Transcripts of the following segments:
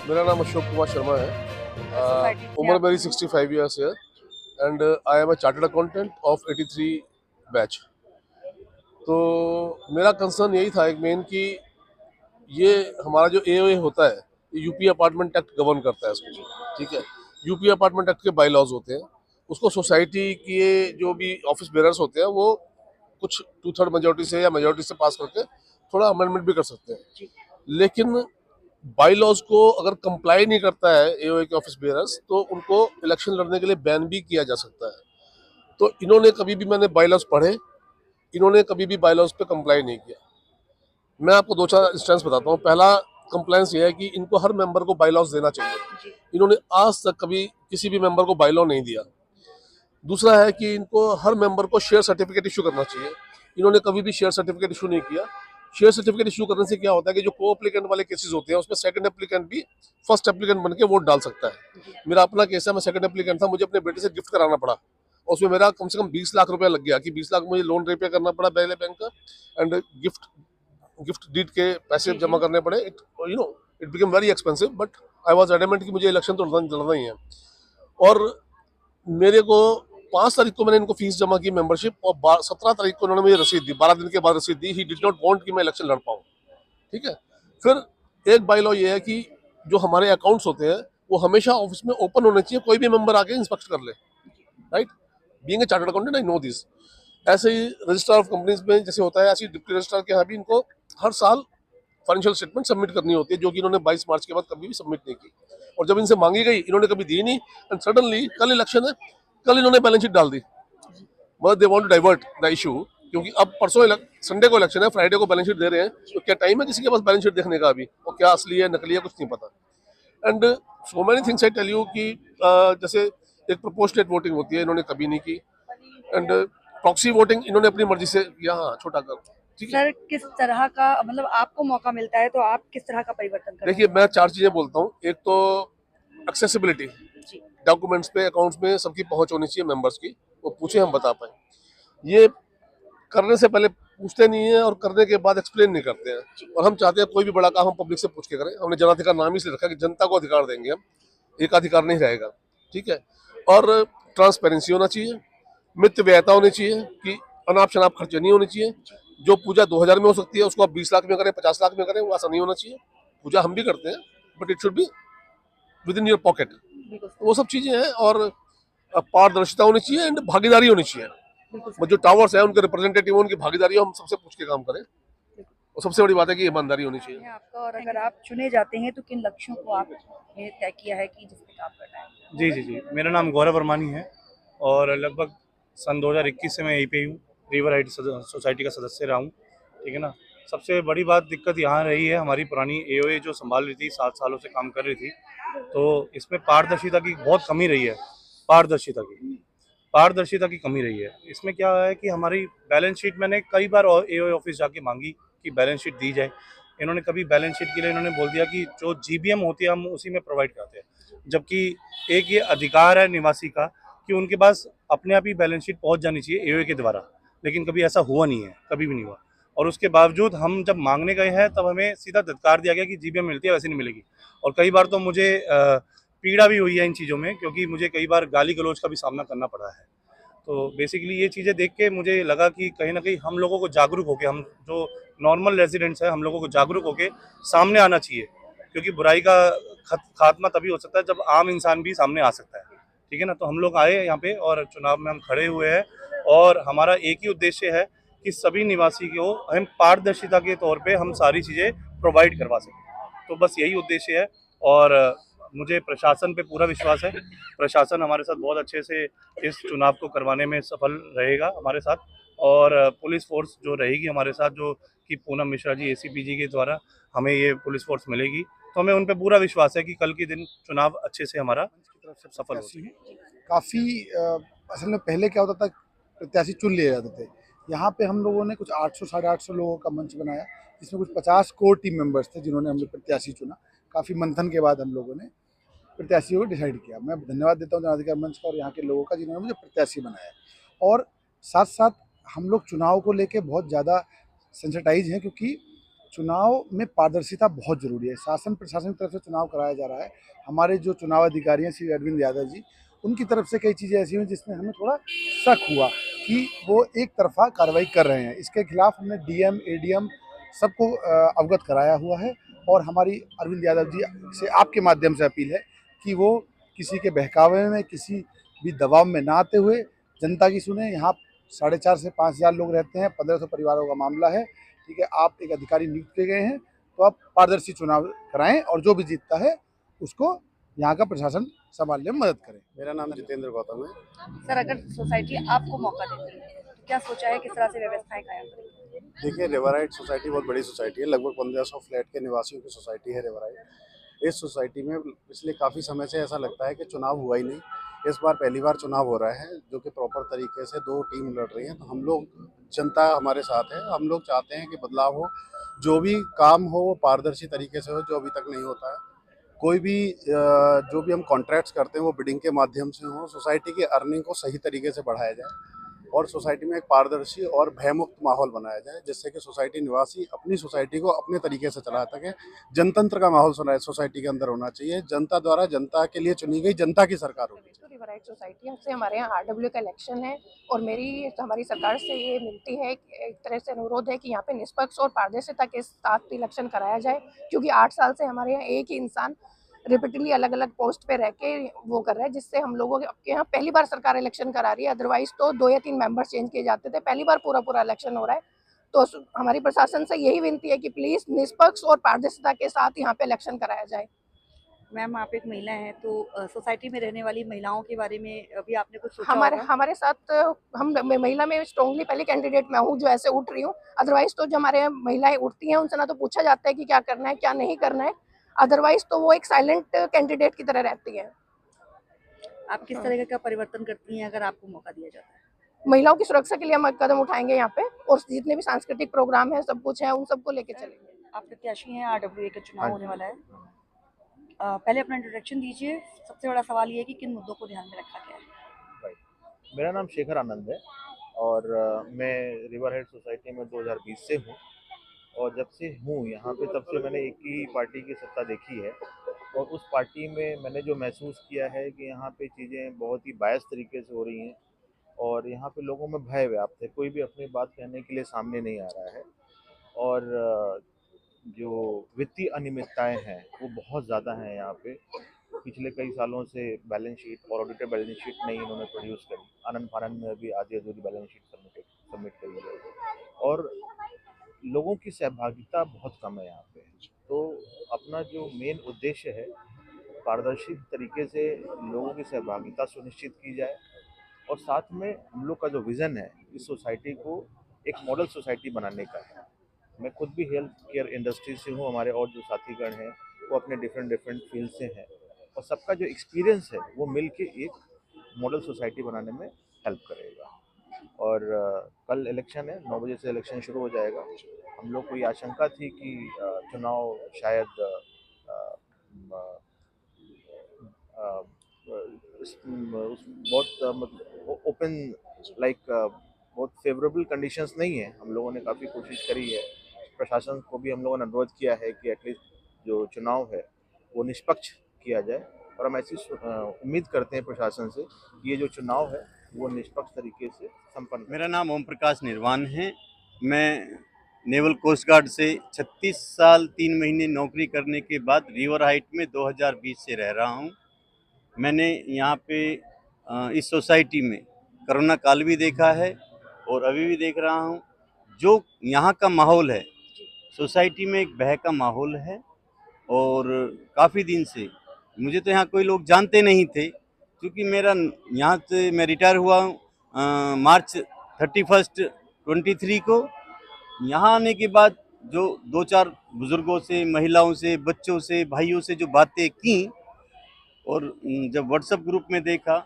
मेरा नाम अशोक कुमार शर्मा है। सोसाइटी से उम्र आप मेरी हैं? 65 ईयर्स है and I am a chartered accountant of 83 batch. तो मेरा कंसर्न यही था एक मेन कि ये हमारा जो एओए होता है, ये यूपी अपार्टमेंट एक्ट गवर्न करता है इसको। ठीक है, यूपी अपार्टमेंट एक्ट के बाई लॉज होते हैं, उसको सोसाइटी के जो भी ऑफिस बेरर्स होते हैं वो कुछ 2/3 मेजोरिटी से या मेजोरिटी से पास करके थोड़ा अमेंडमेंट भी कर सकते हैं। लेकिन बाई लॉज को अगर कंप्लाई नहीं करता है एओए के ऑफिस बेयरर्स, तो उनको इलेक्शन लड़ने के लिए बैन भी किया जा सकता है। तो इन्होंने कभी भी, मैंने बाई लॉज पढ़े, इन्होंने कभी भी बाई लॉज पे कंप्लाई नहीं किया। मैं आपको दो चार इंस्टेंस बताता हूँ। पहला कंप्लायंस ये है कि इनको हर मेंबर को बाई लॉज देना चाहिए। इन्होंने आज तक कभी किसी भी मेंबर को बाई लॉ नहीं दिया। दूसरा है कि इनको हर मेंबर को शेयर सर्टिफिकेट इशू करना चाहिए। इन्होंने कभी भी शेयर सर्टिफिकेट इशू नहीं किया। शेयर सर्टिफिकेट इशू करने से क्या होता है कि जो को एप्लीकेंट वाले केसेस होते हैं उसमें सेकंड एप्लीकेंट भी फर्स्ट एप्लीकेंट बन के वोट डाल सकता है। मेरा अपना केस है, मैं सेकंड एप्लीकेंट था, मुझे अपने बेटे से गिफ्ट कराना पड़ा और उसमें मेरा कम से कम 20 लाख रुपया लग गया कि 20 लाख मुझे लोन रिपे करना पड़ा पहले बैंक का, एंड गिफ्ट गिफ्ट डीड के पैसे जमा करने पड़े। It it become very expensive, but I was adamant कि मुझे इलेक्शन तो लड़ना ही है। और मेरे को 5 तारीख को मैंने इनको फीस जमा की मेंबरशिप, और 17 तारीख को उन्होंने मुझे रसीद दी, 12 दिन के बाद रसीद दी। ही डिड नॉट वांट कि मैं इलेक्शन लड़ पाऊँ। ठीक है। फिर एक बाई लॉ ये है कि जो हमारे अकाउंट्स होते हैं वो हमेशा ऑफिस में ओपन होने चाहिए, कोई भी मेंबर आके इंस्पेक्ट कर ले। Right, being a chartered accountant I know this. ऐसे ही रजिस्ट्रार ऑफ कंपनीज में जैसे होता है, ऐसे ही डिप्टी रजिस्ट्रार के यहाँ भी इनको हर साल फाइनेंशियल स्टेटमेंट सबमिट करनी होती है, जो कि इन्होंने 22 मार्च के बाद कभी भी सबमिट नहीं की। और जब इनसे मांगी गई इन्होंने कभी दी नहीं, एंड सडनली कल इलेक्शन है, कल इन्होंने बैलेंस शीट डाल दी। मतलब they want to divert the issue, क्योंकि अब परसों संडे को इलेक्शन है, फ्राइडे को बैलेंस शीट दे रहे हैं, तो क्या टाइम है किसी के पास बैलेंस शीट देखने का अभी, और क्या असली है नकली है कुछ नहीं पता। And so many things I tell you कि जैसे एक प्रोपोर्शनेट वोटिंग होती है, इन्होंने कभी नहीं की। एंड प्रॉक्सी वोटिंग इन्होंने अपनी मर्जी से किया, हाँ छोटा कर। ठीक है। सर, किस तरह का मतलब आपको मौका मिलता है तो आप किस तरह का परिवर्तन करना देखिए, मैं 4 चीजें बोलता हूँ। एक तो एक्सेसिबिलिटी, जी। डॉक्यूमेंट्स पे अकाउंट्स में सबकी पहुंच होनी चाहिए मेंबर्स की, वो पूछे हम बता पाए। ये करने से पहले पूछते नहीं है और करने के बाद एक्सप्लेन नहीं करते हैं। और हम चाहते हैं कोई भी बड़ा काम हम पब्लिक से पूछ के करें। हमने जनाधिकार नाम ही इसलिए रखा कि जनता को अधिकार देंगे हम, एक अधिकार नहीं रहेगा। ठीक है। और ट्रांसपेरेंसी होना चाहिए, मित व्ययता होनी चाहिए कि अनाप शनाप खर्चे नहीं होने चाहिए। जो पूजा 2000 में हो सकती है उसको आप 20 लाख में करें, 50 लाख में करें, वो ऐसा नहीं होना चाहिए। पूजा हम भी करते हैं, but it should be with in your pocket. बिल्कुल वो सब चीजें हैं। और पारदर्शिता होनी चाहिए एंड भागीदारी होनी चाहिए। बिल्कुल वो सर। जो टावर्स है उनके रिप्रेजेंटेटिव, उनकी भागीदारी हम सबसे पूछ के काम करें। और सबसे बड़ी बात है कि ईमानदारी होनी चाहिए। है आपका, और अगर आप चुने जाते हैं तो किन लक्ष्यों को आपने तय किया है कि जिस पे काम करना है? जी जी जी, मेरा नाम गौरव वर्मानी है और लगभग सन 2021 से मैं यहीं पे हूँ, रिवर हाइट सोसाइटी का सदस्य रहा हूँ। ठीक है ना। सबसे बड़ी बात दिक्कत यहाँ रही है, हमारी पुरानी एओए जो संभाल रही थी, 7 सालों से काम कर रही थी, तो इसमें पारदर्शिता की बहुत कमी रही है। पारदर्शिता की कमी रही है। इसमें क्या है कि हमारी बैलेंस शीट, मैंने कई बार एओए ऑफिस जाके मांगी कि बैलेंस शीट दी जाए। इन्होंने कभी बैलेंस शीट के लिए इन्होंने बोल दिया कि जो जीबीएम होती है हम उसी में प्रोवाइड करते हैं, जबकि एक ये अधिकार है निवासी का कि उनके पास अपने आप ही बैलेंस शीट पहुंच जानी चाहिए एओए के द्वारा, लेकिन कभी ऐसा हुआ नहीं है, कभी भी नहीं हुआ। और उसके बावजूद हम जब मांगने गए हैं तब हमें सीधा धत्कार दिया गया कि जीबीएम मिलती है वैसे नहीं मिलेगी। और कई बार तो मुझे पीड़ा भी हुई है इन चीज़ों में, क्योंकि मुझे कई बार गाली गलौज का भी सामना करना पड़ा है। तो बेसिकली ये चीज़ें देख के मुझे लगा कि कहीं ना कहीं हम लोगों को जागरूक होकर, हम जो नॉर्मल रेजिडेंट्स हैं, हम लोगों को जागरूक होकर सामने आना चाहिए, क्योंकि बुराई का खात्मा तभी हो सकता है जब आम इंसान भी सामने आ सकता है। ठीक है ना। तो हम लोग आए यहाँ पे और चुनाव में हम खड़े हुए हैं, और हमारा एक ही उद्देश्य है कि सभी निवासी को हम पारदर्शिता के तौर पे हम सारी चीज़ें प्रोवाइड करवा सकें। तो बस यही उद्देश्य है। और मुझे प्रशासन पे पूरा विश्वास है। प्रशासन हमारे साथ बहुत अच्छे से इस चुनाव को करवाने में सफल रहेगा हमारे साथ। और पुलिस फोर्स जो रहेगी हमारे साथ, जो कि पूनम मिश्रा जी एसीपी जी के द्वारा हमें ये पुलिस फोर्स मिलेगी, तो हमें उन पे पूरा विश्वास है कि कल के दिन चुनाव अच्छे से हमारा की तरफ से सफल हो प्रत्याशी हूँ। सके। काफ़ी असल में पहले क्या होता था, प्रत्याशी चुन लिए जाते थे। यहाँ पे हम लोगों ने कुछ 800 साढ़े 800 लोगों का मंच बनाया, जिसमें कुछ 50 कोर टीम मेंबर्स थे जिन्होंने हम लोग प्रत्याशी चुना। काफ़ी मंथन के बाद हम लोगों ने प्रत्याशियों को डिसाइड किया। मैं धन्यवाद देता हूँ जनाधिकार मंच का और यहाँ के लोगों का जिन्होंने मुझे प्रत्याशी बनाया। और साथ साथ हम लोग चुनाव को लेके बहुत ज़्यादा सेंसिटाइज हैं, क्योंकि चुनाव में पारदर्शिता बहुत जरूरी है। शासन प्रशासन की तरफ से चुनाव कराया जा रहा है। हमारे जो चुनाव अधिकारी हैं श्री अरविंद यादव जी, उनकी तरफ से कई चीज़ें ऐसी हुई जिसमें हमें थोड़ा शक हुआ कि वो एक तरफा कार्रवाई कर रहे हैं। इसके खिलाफ हमने डीएम एडीएम सबको अवगत कराया हुआ है और हमारी अरविंद यादव जी से आपके माध्यम से अपील है कि वो किसी के बहकावे में, किसी भी दबाव में ना आते हुए जनता की सुने। यहाँ 4,500 से 5,000 लोग रहते हैं, 1,500 परिवारों का मामला है। ठीक है, आप एक अधिकारी नियुक्त किए गए हैं तो आप पारदर्शी चुनाव कराएं और जो भी जीतता है उसको यहाँ का प्रशासन संभालने में मदद करें। मेरा नाम जितेंद्र गौतम है। सर, अगर सोसाइटी आपको मौका देती है तो क्या सोचा है किस तरह से व्यवस्थाएं कायम करेंगे? देखिए, रिवरराइट सोसाइटी बहुत बड़ी सोसाइटी है, लगभग 1500 फ्लैट के निवासियों की सोसाइटी है रिवरराइट। इस सोसाइटी में पिछले काफ़ी समय से ऐसा लगता है कि चुनाव हुआ ही नहीं। इस बार पहली बार चुनाव हो रहा है जो कि प्रॉपर तरीके से 2 टीम लड़ रही हैं। तो हम लोग, जनता हमारे साथ है, हम लोग चाहते हैं कि बदलाव हो, जो भी काम हो वो पारदर्शी तरीके से हो, जो अभी तक नहीं होता है। कोई भी जो भी हम कॉन्ट्रैक्ट्स करते हैं वो बिडिंग के माध्यम से हो, सोसाइटी की अर्निंग को सही तरीके से बढ़ाया जाए और सोसाइटी में एक पारदर्शी और भयमुक्त माहौल बनाया जाए, जिससे कि सोसाइटी निवासी अपनी सोसाइटी को अपने तरीके से चला सके। जनतंत्र का माहौल सोसाइटी के अंदर होना चाहिए। जनता द्वारा जनता के लिए चुनी गई जनता की सरकार होनी चाहिए। तो रिवरराइट सोसाइटी से हमारे यहाँ आरडब्ल्यू का इलेक्शन है और हमारी सरकार से ये मिलती है, एक तरह से अनुरोध है कि यहाँ पे निष्पक्ष और पारदर्शिता के साथ इलेक्शन कराया जाए, क्योंकि 8 साल से हमारे यहाँ एक ही इंसान रिपीटली अलग अलग पोस्ट पे रह के वो कर रहा है, जिससे हम लोगों के यहाँ पहली बार सरकार इलेक्शन करा रही है। अदरवाइज तो 2 या 3 मेंबर्स चेंज किए जाते थे, पहली बार पूरा इलेक्शन हो रहा है। तो हमारी प्रशासन से यही विनती है कि प्लीज निष्पक्ष और पारदर्शिता के साथ यहाँ पे इलेक्शन कराया जाए। मैम, आप एक महिला हैं तो सोसाइटी में रहने वाली महिलाओं के बारे में अभी आपने कुछ सोचा होगा? हमारे साथ हम महिला में स्ट्रांगली पहले कैंडिडेट मैं हूँ जो ऐसे उठ रही हूँ। अदरवाइज तो जो हमारे महिलाएं उठती हैं उनसे ना तो पूछा जाता है कि क्या करना है क्या नहीं करना है, अदरवाइज तो वो एक साइलेंट कैंडिडेट की तरह रहती है। आप किस तरह का परिवर्तन करती हैं अगर आपको मौका दिया जाता है? महिलाओं की सुरक्षा के लिए हम कदम उठाएंगे यहाँ पे, और जितने भी सांस्कृतिक प्रोग्राम है सब कुछ है उन सबको लेके चलेंगे। आप प्रत्याशी हैं, आरडब्ल्यूए का चुनाव होने वाला है। पहले अपना इंट्रोडक्शन दीजिए। सबसे बड़ा सवाल ये है कि किन मुद्दों को ध्यान में रखा गया है? मेरा नाम शेखर आनंद है और मैं रिवरराइट सोसाइटी में 2020 से हूँ और जब से हूँ यहाँ पे तब से मैंने एक ही पार्टी की सत्ता देखी है और उस पार्टी में मैंने जो महसूस किया है कि यहाँ पे चीज़ें बहुत ही बायस तरीके से हो रही हैं और यहाँ पे लोगों में भय व्याप्त है, कोई भी अपनी बात कहने के लिए सामने नहीं आ रहा है और जो वित्तीय अनियमितताएं हैं वो बहुत ज़्यादा हैं यहाँ पे। पिछले कई सालों से बैलेंस शीट और ऑडिटेड बैलेंस शीट नहीं इन्होंने प्रोड्यूस करी, आनंद फानंद में भी आधी अधूरी बैलेंस शीट सबमिट करी है और लोगों की सहभागिता बहुत कम है यहाँ पे। तो अपना जो मेन उद्देश्य है पारदर्शी तरीके से लोगों की सहभागिता सुनिश्चित की जाए और साथ में हम लोग का जो विज़न है इस सोसाइटी को एक मॉडल सोसाइटी बनाने का है। मैं खुद भी हेल्थ केयर इंडस्ट्री से हूँ, हमारे और जो साथीगण हैं वो अपने डिफरेंट फील्ड से हैं और सबका जो एक्सपीरियंस है वो मिल के एक मॉडल सोसाइटी बनाने में हेल्प करेगा। और कल इलेक्शन है, 9 बजे से इलेक्शन शुरू हो जाएगा। हम लोग को ये आशंका थी कि चुनाव शायद बहुत ओपन बहुत फेवरेबल कंडीशंस नहीं है। हम लोगों ने काफ़ी कोशिश करी है, प्रशासन को भी हम लोगों ने अनुरोध किया है कि एटलीस्ट जो चुनाव है वो निष्पक्ष किया जाए और हम ऐसी उम्मीद करते हैं प्रशासन से कि ये जो चुनाव है वो निष्पक्ष तरीके से संपन्न। मेरा नाम ओम प्रकाश निर्वाण है। मैं नेवल कोस्ट गार्ड से 36 साल 3 महीने नौकरी करने के बाद रिवरराइट में 2020 से रह रहा हूँ। मैंने यहाँ पे इस सोसाइटी में कोरोना काल भी देखा है और अभी भी देख रहा हूँ। जो यहाँ का माहौल है, सोसाइटी में एक भय का माहौल है और काफ़ी दिन से मुझे तो यहाँ कोई लोग जानते नहीं थे, क्योंकि मेरा यहाँ से मैं रिटायर हुआ हूँ मार्च 31 23 को। यहाँ आने के बाद जो 2-4 बुज़ुर्गों से, महिलाओं से, बच्चों से, भाइयों से जो बातें की और जब व्हाट्सएप ग्रुप में देखा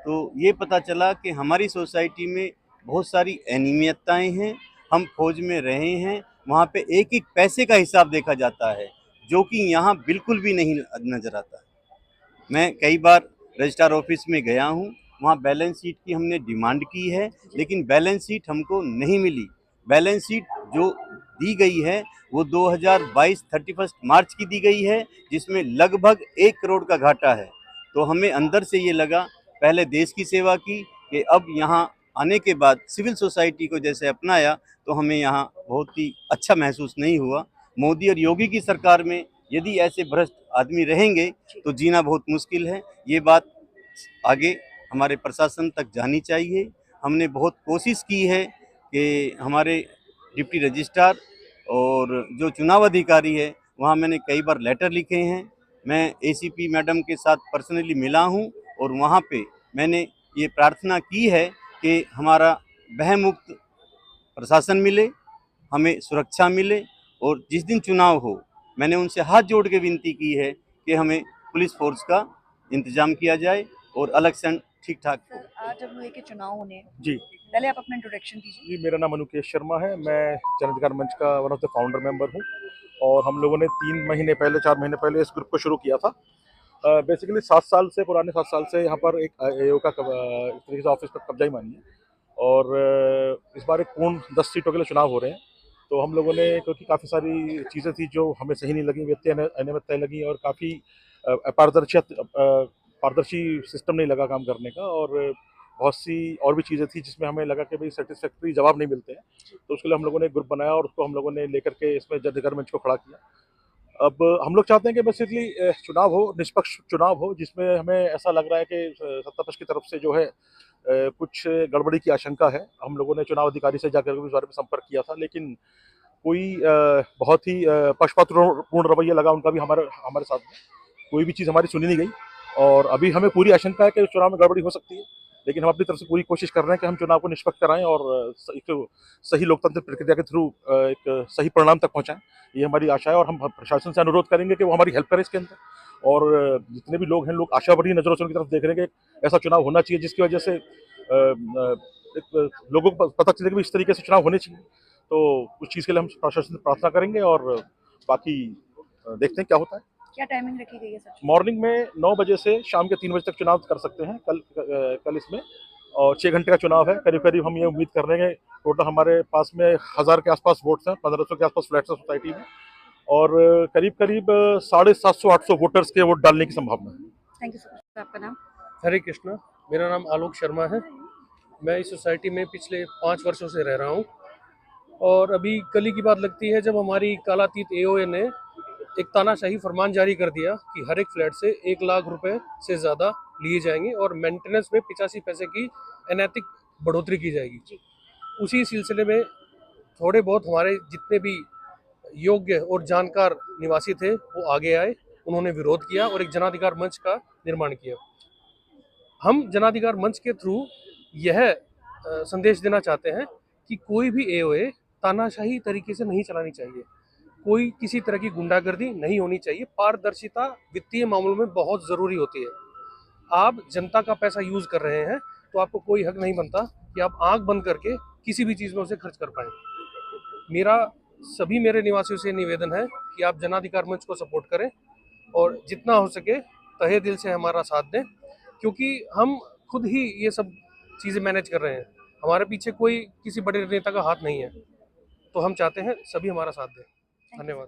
तो ये पता चला कि हमारी सोसाइटी में बहुत सारी अनियमितताएं हैं। हम फौज में रहे हैं, वहाँ पे एक एक पैसे का हिसाब देखा जाता है जो कि यहाँ बिल्कुल भी नहीं नज़र आता। मैं कई बार रजिस्ट्रार ऑफिस में गया हूँ, वहाँ बैलेंस शीट की हमने डिमांड की है लेकिन बैलेंस शीट हमको नहीं मिली। बैलेंस शीट जो दी गई है वो 2022 31 मार्च की दी गई है, जिसमें लगभग 1 करोड़ का घाटा है। तो हमें अंदर से ये लगा, पहले देश की सेवा की, कि अब यहाँ आने के बाद सिविल सोसाइटी को जैसे अपनाया तो हमें यहाँ बहुत ही अच्छा महसूस नहीं हुआ। मोदी और योगी की सरकार में यदि ऐसे भ्रष्ट आदमी रहेंगे तो जीना बहुत मुश्किल है। ये बात आगे हमारे प्रशासन तक जानी चाहिए। हमने बहुत कोशिश की है कि हमारे डिप्टी रजिस्ट्रार और जो चुनाव अधिकारी है वहाँ मैंने कई बार लेटर लिखे हैं। मैं एसीपी मैडम के साथ पर्सनली मिला हूँ और वहाँ पे मैंने ये प्रार्थना की है कि हमारा भयमुक्त प्रशासन मिले, हमें सुरक्षा मिले, और जिस दिन चुनाव हो मैंने उनसे हाथ जोड़ के विनती की है कि हमें पुलिस फोर्स का इंतजाम किया जाए और इलेक्शन ठीक ठाक हो। सर आज जब के चुनाव होने हैं, जी पहले आप अपना इंट्रोडक्शन दीजिए। जी, मेरा नाम अनुकेश शर्मा है। मैं जन अधिकार मंच का one of the founder member हूँ और हम लोगों ने 4 महीने पहले इस ग्रुप को शुरू किया था। बेसिकली 7 साल से, पुराने 7 साल से यहाँ पर एक AO का इस तरीके से ऑफिस पर कब्जा ही मानिए, और इस बार एक पूर्ण 10 सीटों के लिए चुनाव हो रहे हैं। तो हम लोगों ने, क्योंकि काफ़ी सारी चीज़ें थी जो हमें सही नहीं लगी, वित्तीय अनियमितताएं लगी और काफ़ी पारदर्शी सिस्टम नहीं लगा काम करने का, और बहुत सी और भी चीज़ें थी जिसमें हमें लगा कि भाई सेटिस्फैक्ट्री जवाब नहीं मिलते हैं। तो उसके लिए हम लोगों ने ग्रुप बनाया और उसको हम लोगों ने लेकर के इसमें जन अधिकार मंच को खड़ा किया। अब हम लोग चाहते हैं कि बेसिकली चुनाव हो, निष्पक्ष चुनाव हो, जिसमें हमें ऐसा लग रहा है कि सत्तापक्ष की तरफ से जो है कुछ गड़बड़ी की आशंका है। हम लोगों ने चुनाव अधिकारी से जाकर इस बारे में संपर्क किया था, लेकिन कोई बहुत ही पक्षपातपूर्ण रवैया लगा उनका भी हमारे साथ में। कोई भी चीज़ हमारी सुनी नहीं गई, और अभी हमें पूरी आशंका है कि चुनाव में गड़बड़ी हो सकती है, लेकिन हम अपनी तरफ से पूरी कोशिश कर रहे हैं कि हम चुनाव को निष्पक्ष कराएं और एक सही लोकतांत्रिक प्रक्रिया के थ्रू एक सही परिणाम तक पहुंचाएं। ये हमारी आशा है, और हम प्रशासन से अनुरोध करेंगे कि वो हमारी हेल्प करें इसके अंदर। और जितने भी लोग हैं, लोग आशावादी नजरों से उनकी तरफ देख रहे हैं कि ऐसा चुनाव होना चाहिए जिसकी वजह से एक लोगों को पता चले कि इस तरीके से चुनाव होने चाहिए। तो उस चीज़ के लिए हम प्रशासन से प्रार्थना करेंगे, और बाकी देखते हैं क्या होता है। क्या टाइमिंग रखी गई है सर? मॉर्निंग में 9 बजे से शाम के 3 बजे तक चुनाव कर सकते हैं कल इसमें, और 6 घंटे का चुनाव है। करीब करीब हम ये उम्मीद कर रहे हैं, टोटल हमारे पास में 1000 के आसपास वोट्स हैं, 1500 के आसपास फ्लैट्स हैं सोसाइटी में, और करीब करीब 750-800 वोटर्स के वोट डालने की संभावना है। Thank you sir. आपका नाम? हरे कृष्णा, मेरा नाम आलोक शर्मा है। मैं इस सोसाइटी में पिछले 5 वर्षों से रह रहा हूँ, और अभी कल ही की बात लगती है जब हमारी कालातीत AOA ने एक तानाशाही फरमान जारी कर दिया कि हर एक फ्लैट से 1 लाख रुपए से ज़्यादा लिए जाएंगे और मेंटेनेंस में 85 पैसे की अनैतिक बढ़ोतरी की जाएगी। उसी सिलसिले में थोड़े बहुत हमारे जितने भी योग्य और जानकार निवासी थे वो आगे आए, उन्होंने विरोध किया और एक जनाधिकार मंच का निर्माण किया। हम जनाधिकार मंच के थ्रू यह संदेश देना चाहते हैं कि कोई भी AOA तानाशाही तरीके से नहीं चलानी चाहिए, कोई किसी तरह की गुंडागर्दी नहीं होनी चाहिए। पारदर्शिता वित्तीय मामलों में बहुत ज़रूरी होती है। आप जनता का पैसा यूज़ कर रहे हैं तो आपको कोई हक नहीं बनता कि आप आंख बंद करके किसी भी चीज़ में उसे खर्च कर पाएँ। मेरे निवासियों से निवेदन है कि आप जनाधिकार मंच को सपोर्ट करें और जितना हो सके तहे दिल से हमारा साथ दें, क्योंकि हम खुद ही ये सब चीज़ें मैनेज कर रहे हैं। हमारे पीछे कोई किसी बड़े नेता का हाथ नहीं है, तो हम चाहते हैं सभी हमारा साथ दें। धन्यवाद।